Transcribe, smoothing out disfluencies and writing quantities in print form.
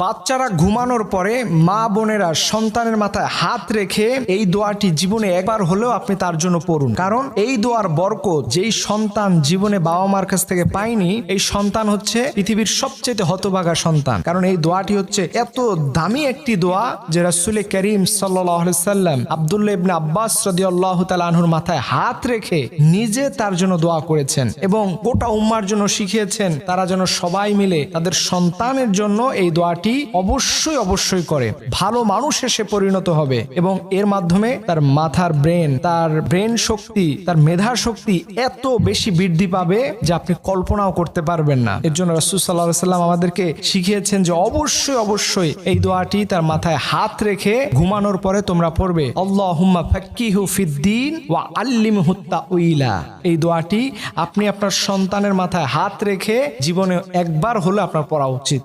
বাচ্চারা ঘুমানোর পরে মা বোনেরা সন্তানের মাথায় হাত রেখে এই দোয়াটি জীবনে একবার হলেও আপনি তার জন্য পড়ুন। কারণ এই দোয়ার বরকত যেই সন্তান জীবনে বাবা মার কাছ থেকে পায়নি, এই সন্তান হচ্ছে পৃথিবীর সবচেয়ে হতভাগা সন্তান। কারণ এই দোয়াটি হচ্ছে এত দামি একটি দোয়া যে রাসূল করিম সাল্লাল্লাহু আলাইহি সাল্লাম আব্দুল্লাহ ইবনে আব্বাস রাদিয়াল্লাহু তাআলা আনহুর মাথায় হাত রেখে নিজে তার জন্য দোয়া করেছেন এবং গোটা উম্মার জন্য শিখিয়েছেন তারা যেন সবাই মিলে তাদের সন্তানের জন্য এই দোয়াটি অবশ্যই করে। ভালো মানুষ এসে পরিণত হবে এবং এর মাধ্যমে তার মাথার তার ব্রেন শক্তি, তার মেধা শক্তি এত বেশি বৃদ্ধি পাবে যে আপনি কল্পনাও করতে পারবেন না। এর জন্য রাসূল সাল্লাল্লাহু আলাইহি সাল্লাম আমাদেরকে শিখিয়েছেন যে অবশ্যই এই দোয়াটি তার মাথায় হাত রেখে ঘুমানোর পরে তোমরা পড়বে, আল্লাহুম্মা ফাক্কিহু ফিদ্দীন ওয়া আল্লিমহু তাউইলা। এই দোয়াটি আপনি আপনার সন্তানের মাথায় হাত রেখে জীবনে একবার হলে আপনার পড়া উচিত।